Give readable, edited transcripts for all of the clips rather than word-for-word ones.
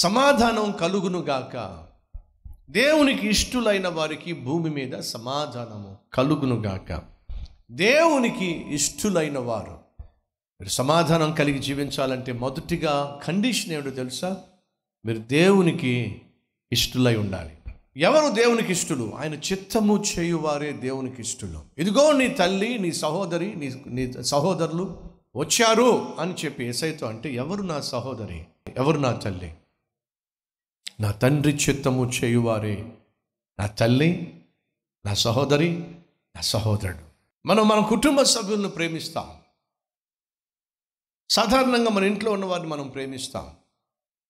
సమాధానం కలుగును గాక. దేవునికి ఇష్టులైన వారికి భూమి మీద సమాధానము కలుగును గాక. దేవునికి ఇష్టులైన వారు మీరు సమాధానం కలిగి జీవించాలంటే మొదటిగా కండిషన్ ఏమిటో తెలుసా? మీరు దేవునికి ఇష్టులై ఉండాలి. ఎవరు దేవునికి ఇష్టలు? ఆయన చిత్తము చేయువారే దేవునికి ఇష్టలు. ఇదిగో నీ తల్లి, నీ సహోదరి, నీ సహోదరులు వచ్చారు అని చెప్పి యేసయ్యతో అంటే, ఎవరు నా సహోదరి, ఎవరు నా తల్లి? నా తండ్రి చిత్తము చేయువారే నా తల్లి, నా సహోదరి, నా సహోదరుడు. మనం మన కుటుంబ సభ్యులను ప్రేమిస్తాం. సాధారణంగా మన ఇంట్లో ఉన్న వారిని మనం ప్రేమిస్తాం.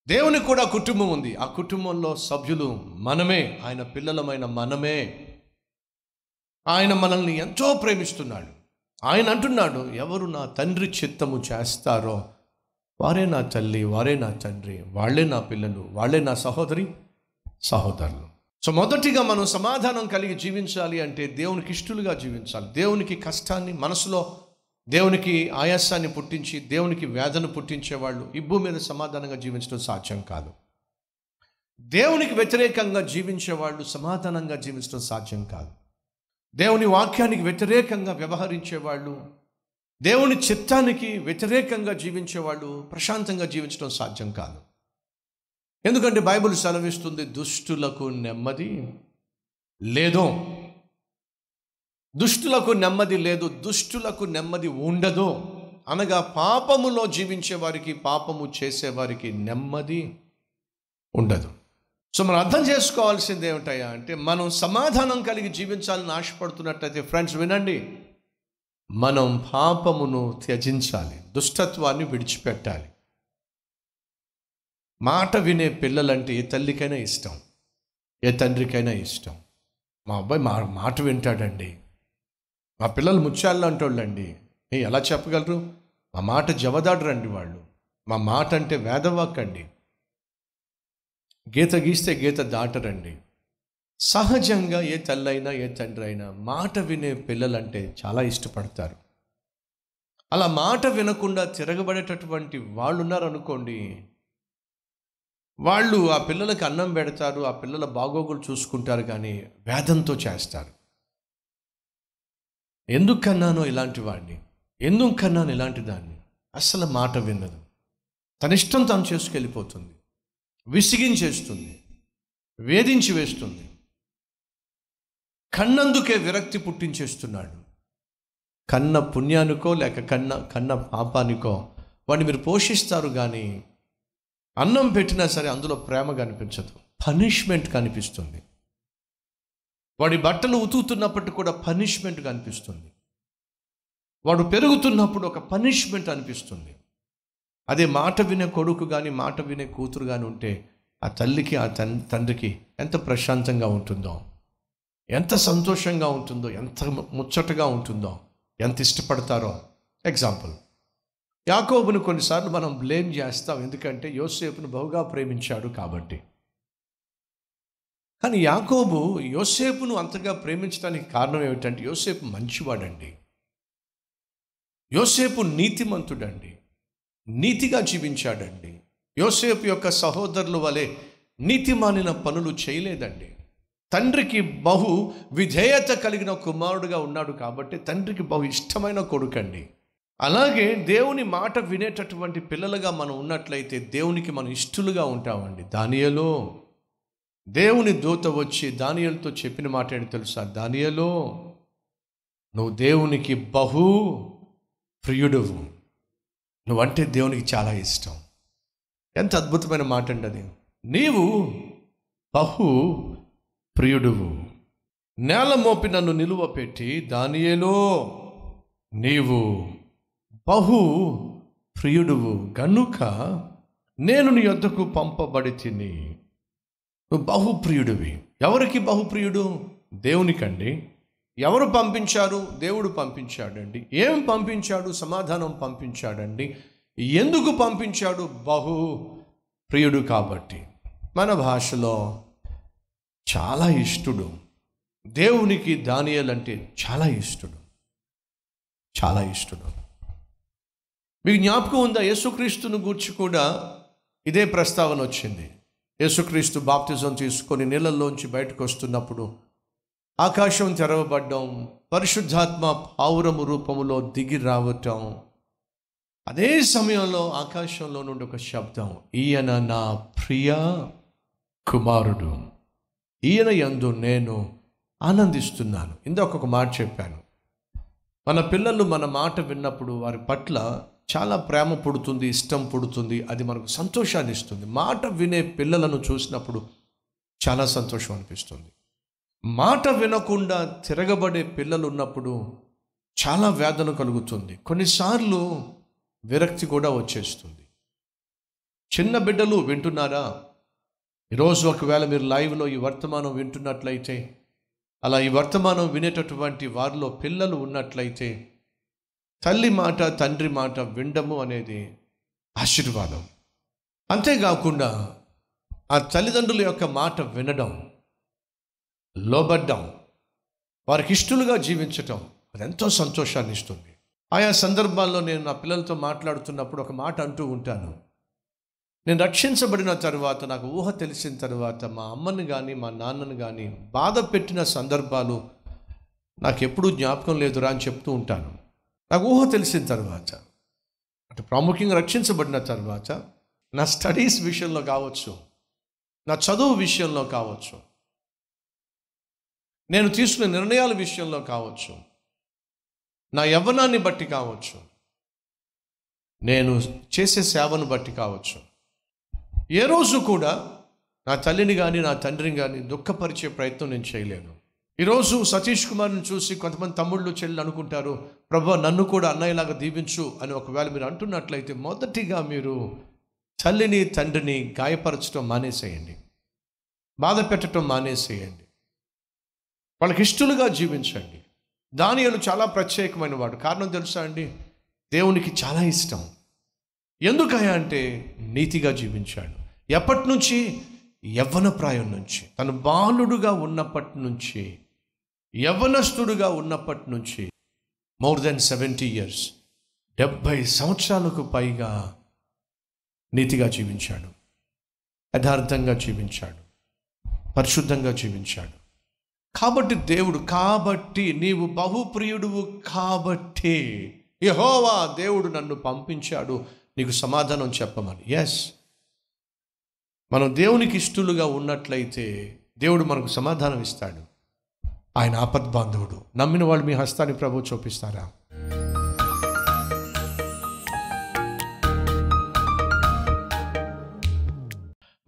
దేవునికి కూడా కుటుంబం ఉంది. ఆ కుటుంబంలో సభ్యులు మనమే, ఆయన పిల్లలమైన మనమే. ఆయన మనల్ని ఎంతో ప్రేమిస్తున్నాడు. ఆయన అంటున్నాడు, ఎవరు నా తండ్రి చిత్తము చేస్తారో వారే నా తల్లి, వారే నా తండ్రి, వాళ్ళే నా పిల్లలు, వాళ్ళే నా సహోదరి, సహోదరులు. సో మొదటిగా మనం సమాధానం కలిగి జీవించాలి అంటే దేవునికి ఇష్టలుగా జీవించాలి. దేవునికి కష్టాన్ని మనసులో, దేవునికి ఆయాసాన్ని పుట్టించి, దేవునికి వేదన పుట్టించేవాళ్ళు ఈ భూమి మీద సమాధానంగా జీవించడం సాధ్యం కాదు. దేవునికి వ్యతిరేకంగా జీవించేవాళ్ళు సమాధానంగా జీవించడం సాధ్యం కాదు. దేవుని వాక్యానికి వ్యతిరేకంగా వ్యవహరించేవాళ్ళు, దేవుని చిత్తానికి వ్యతిరేకంగా జీవించేవాళ్ళు ప్రశాంతంగా జీవించడం సాధ్యం కాదు. ఎందుకంటే బైబిల్ సెలవిస్తుంది, దుష్టులకు నెమ్మది లేదు. దుష్టులకు నెమ్మది లేదు, దుష్టులకు నెమ్మది ఉండదు. అనగా పాపములో జీవించే వారికి, పాపము చేసేవారికి నెమ్మది ఉండదు. సో మనం అర్థం చేసుకోవాల్సింది ఏమిటయ్యా అంటే, మనం సమాధానం కలిగి జీవించాలని ఆశపడుతున్నట్లయితే ఫ్రెండ్స్ వినండి, మనం పాపమును త్యజించాలి, దుష్టత్వాన్ని విడిచిపెట్టాలి. మాట వినే పిల్లలంటే ఏ తల్లికైనా ఇష్టం, ఏ తండ్రికైనా ఇష్టం. మా అబ్బాయి మాట వింటాడండి, మా పిల్లలు ముత్యాలు అంటోళ్ళండి. ఎలా చెప్పగలరు? మా మాట జవదాడరండి వాళ్ళు. మా మాట అంటే వేదవాక్కండి, గీత గీస్తే గీత దాటరండి. సహజంగా ఏ తల్లైనా ఏ తండ్రి అయినా మాట వినే పిల్లలంటే చాలా ఇష్టపడతారు. అలా మాట వినకుండా తిరగబడేటటువంటి వాళ్ళు ఉన్నారనుకోండి, వాళ్ళు ఆ పిల్లలకి అన్నం పెడతారు, ఆ పిల్లల బాగోగులు చూసుకుంటారు, కానీ వేదంతో చేస్తారు. ఎందుకు కన్నానో ఇలాంటి వాడిని, ఎందుకు కన్నాను ఇలాంటి దాన్ని? అసలు మాట విన్నదు, తన ఇష్టం తాను చేసుకెళ్ళిపోతుంది, విసిగించేస్తుంది, వేధించి వేస్తుంది, కన్నందుకే విరక్తి పుట్టించేస్తున్నాడు. కన్న పుణ్యానికో లేక కన్న పాపానికో వాడిని మీరు పోషిస్తారు, కానీ అన్నం పెట్టినా సరే అందులో ప్రేమ కనిపించదు, పనిష్మెంట్ కనిపిస్తుంది. వాడి బట్టలు ఉతుకుతున్నప్పటికీ కూడా పనిష్మెంట్ కనిపిస్తుంది. వాడు పెరుగుతున్నప్పుడు ఒక పనిష్మెంట్ అనిపిస్తుంది. అదే మాట వినే కొడుకు కానీ మాట వినే కూతురు కానీ ఉంటే ఆ తల్లికి, ఆ తండ్రికి ఎంత ప్రశాంతంగా ఉంటుందో, ఎంత సంతోషంగా ఉంటుందో, ఎంత ముచ్చటగా ఉంటుందో, ఎంత ఇష్టపడతారో. ఎగ్జాంపుల్, యాకోబును కొన్నిసార్లు మనం బ్లేమ్ చేస్తాం, ఎందుకంటే యోసేపును బహుగా ప్రేమించాడు కాబట్టి. కానీ యాకోబు యోసేపును అంతగా ప్రేమించడానికి కారణం ఏమిటంటే, యోసేపు మంచివాడండి, యోసేపు నీతిమంతుడండి, నీతిగా జీవించాడండి. యోసేపు యొక్క సహోదరుల వలె నీతిమాలిన పనులు చేయలేదండి. తండ్రికి బహు విధేయత కలిగిన కుమారుడుగా ఉన్నాడు కాబట్టి తండ్రికి బహు ఇష్టమైన కొడుకండి. అలాగే దేవుని మాట వినేటటువంటి పిల్లలుగా మనం ఉన్నట్లయితే దేవునికి మనం ఇష్టలుగా ఉంటామండి. దానియేలు, దేవుని దూత వచ్చి దానియేలుతో చెప్పిన మాట ఏంటి తెలుసా? దానియేలు, నువ్వు దేవునికి బహు ప్రియుడువు, నువ్వంటే దేవునికి చాలా ఇష్టం. ఎంత అద్భుతమైన మాట అండి అది. నీవు బహు ప్రియుడువు, నేల మోపి నన్ను నిలువ పెట్టి, దానియేలు నీవు బహు ప్రియుడువు గనుక నేను నీ యొద్దకు పంపబడి తిని. నువ్వు బహు ప్రియుడివి. ఎవరికి బహుప్రియుడు? దేవునికండి. ఎవరు పంపించారు? దేవుడు పంపించాడండి. ఏం పంపించాడు? సమాధానం పంపించాడండి. ఎందుకు పంపించాడు? బహు ప్రియుడు కాబట్టి. మన భాషలో చాలా ఇష్టడు. దేవునికి దానియేలు అంటే చాలా ఇష్టడు, చాలా ఇష్టడు. మీకు జ్ఞాపకం ఉందా? యేసుక్రీస్తును గూర్చి కూడా ఇదే ప్రస్తావన వచ్చింది. యేసుక్రీస్తు బాప్తిజం తీసుకొని నీళ్ళల్లోంచి బయటకు వస్తున్నప్పుడు ఆకాశం తెరవబడ్డం, పరిశుద్ధాత్మ పావురము రూపములో దిగి రావటం. అదే సమయంలో ఆకాశంలో నుండి ఒక శబ్దం, ఈయన నా ప్రియ కుమారుడు, ఈయన యందు నేను ఆనందిస్తున్నాను. ఇందాక ఒక మాట చెప్పాను, మన పిల్లలు మన మాట విన్నప్పుడు వారి పట్ల చాలా ప్రేమ పుడుతుంది, ఇష్టం పుడుతుంది. అది మనకు సంతోషాన్ని ఇస్తుంది. మాట వినే పిల్లలను చూసినప్పుడు చాలా సంతోషం అనిపిస్తుంది. మాట వినకుండా తిరగబడే పిల్లలు ఉన్నప్పుడు చాలా వేదన కలుగుతుంది. కొన్నిసార్లు విరక్తి కూడా వచ్చేస్తుంది. చిన్న బిడ్డలు వింటున్నారా? ఈరోజు ఒకవేళ మీరు లైవ్లో ఈ వర్తమానం వింటున్నట్లయితే, అలా ఈ వర్తమానం వినేటటువంటి వారిలో పిల్లలు ఉన్నట్లయితే, తల్లి మాట తండ్రి మాట వినడము అనేది ఆశీర్వాదం. అంతేకాకుండా ఆ తల్లిదండ్రుల యొక్క మాట వినడం, లోబడ్డం, వారికి ఇష్టలుగా జీవించటం, అది ఎంతో సంతోషాన్ని ఇస్తుంది. ఆయా సందర్భాల్లో నేను నా పిల్లలతో మాట్లాడుతున్నప్పుడు ఒక మాట అంటూ ఉంటాను. నేను రక్షించబడిన తర్వాత, నాకు ఊహ తెలిసిన తర్వాత మా అమ్మని కానీ మా నాన్నని కానీ బాధ పెట్టిన సందర్భాలు నాకు ఎప్పుడూ జ్ఞాపకం లేదురా అని చెప్తూ ఉంటాను. నాకు ఊహ తెలిసిన తర్వాత, అంటే ప్రాముఖ్యంగా రక్షించబడిన తర్వాత, నా స్టడీస్ విషయంలో కావచ్చు, నా చదువు విషయంలో కావచ్చు, నేను తీసుకునే నిర్ణయాల విషయంలో కావచ్చు, నా యవ్వనాన్ని బట్టి కావచ్చు, నేను చేసే సేవను బట్టి కావచ్చు, ఏ రోజు కూడా నా తల్లిని కానీ నా తండ్రిని కానీ దుఃఖపరిచే ప్రయత్నం నేను చేయలేను. ఈరోజు సతీష్ కుమార్ని చూసి కొంతమంది తమ్ముళ్ళు చెల్లెలు అనుకుంటారు, ప్రభువా నన్ను కూడా అన్నయ్యలాగా దీవించు అని ఒకవేళ మీరు అంటున్నట్లయితే, మొదటిగా మీరు తల్లిని తండ్రిని గాయపరచడం మానేసేయండి, బాధ పెట్టడం మానేసేయండి, వాళ్ళకి ఇష్టలుగా జీవించండి. దానియేలు చాలా ప్రత్యేకమైన వాడు. కారణం తెలుసా అండి? దేవునికి చాలా ఇష్టం. ఎందుకయ్యా అంటే నీతిగా జీవించాడు. ఎప్పటి నుంచి? యవ్వన ప్రాయం నుంచి, తను బాలుడుగా ఉన్నప్పటి నుంచి, యవ్వనస్తుడుగా ఉన్నప్పటి నుంచి, మోర్ దెన్ 70 years, 70 సంవత్సరాలకు పైగా నీతిగా జీవించాడు, యథార్థంగా జీవించాడు, పరిశుద్ధంగా జీవించాడు. కాబట్టి దేవుడు, కాబట్టి నీవు బహుప్రియుడువు కాబట్టి యెహోవా దేవుడు నన్ను పంపించాడు నీకు సమాధానం చెప్పమని. ఎస్, మనం దేవునికి ఇష్టలుగా ఉన్నట్లయితే దేవుడు మనకు సమాధానం ఇస్తాడు. ఆయన ఆపద్బాంధవుడు. నమ్మిన వాళ్ళు మీ హస్తాన్ని ప్రభువు చూపిస్తారా?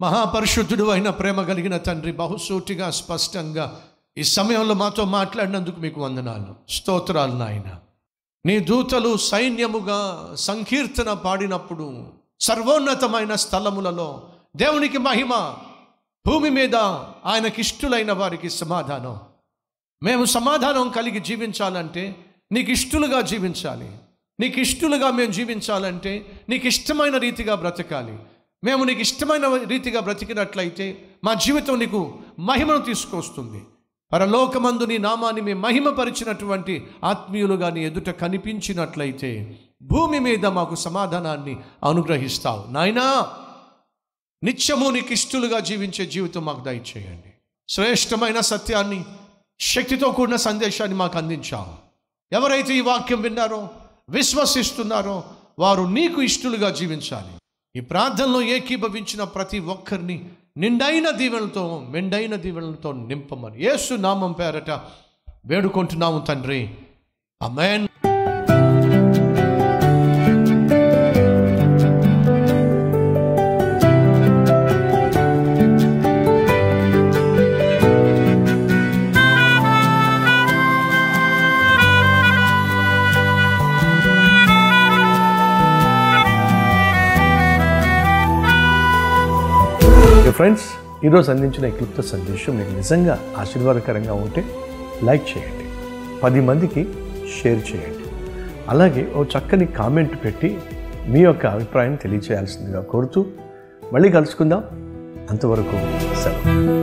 మహాపరిశుద్ధుడు అయిన ప్రేమ కలిగిన తండ్రి, బహుసూటిగా స్పష్టంగా ఈ సమయంలో మాతో మాట్లాడినందుకు మీకు వందనాలు, స్తోత్రాలు నాయన. నీ దూతలు సైన్యముగా సంకీర్తన పాడినప్పుడు సర్వోన్నతమైన స్థలములలో దేవునికి మహిమ, భూమి మీద ఆయనకిష్టులైన వారికి సమాధానం. మేము సమాధానం కలిగి జీవించాలంటే నీకు ఇష్టలుగా జీవించాలి. నీకు ఇష్టలుగా మేము జీవించాలంటే నీకు ఇష్టమైన రీతిగా బ్రతకాలి. మేము నీకు ఇష్టమైన రీతిగా బ్రతికినట్లయితే మా జీవితం నీకు మహిమను తీసుకొస్తుంది. పరలోకమందు నీ నామాన్ని మేము మహిమపరిచినటువంటి ఆత్మీయులుగా నీ ఎదుట కనిపించినట్లయితే భూమి మీద మాకు సమాధానాన్ని అనుగ్రహిస్తావు నాయనా. నిత్యము నీకు ఇష్టలుగా జీవించే జీవితం మాకు దయచేయండి. శ్రేష్టమైన సత్యాన్ని, శక్తితో కూడిన సందేశాన్ని మాకు అందించావు. ఎవరైతే ఈ వాక్యం విన్నారో, విశ్వసిస్తున్నారో వారు నీకు ఇష్టలుగా జీవించాలి. ఈ ప్రార్థనలో ఏకీభవించిన ప్రతి ఒక్కరిని నిండైన దీవెనలతో, మెండైన దీవెనలతో నింపమని యేసు నామం పేరట వేడుకుంటున్నాము తండ్రి, ఆమేన్. ఫ్రెండ్స్, ఈరోజు అందించిన ఈ క్లుప్త సందేశం మీకు నిజంగా ఆశీర్వాదకరంగా ఉంటే లైక్ చేయండి, 10 మందికి షేర్ చేయండి. అలాగే ఓ చక్కని కామెంట్ పెట్టి మీ యొక్క అభిప్రాయం తెలియచేయాల్సిందిగా కోరుతూ మళ్ళీ కలుసుకుందాం. అంతవరకు సెలవు.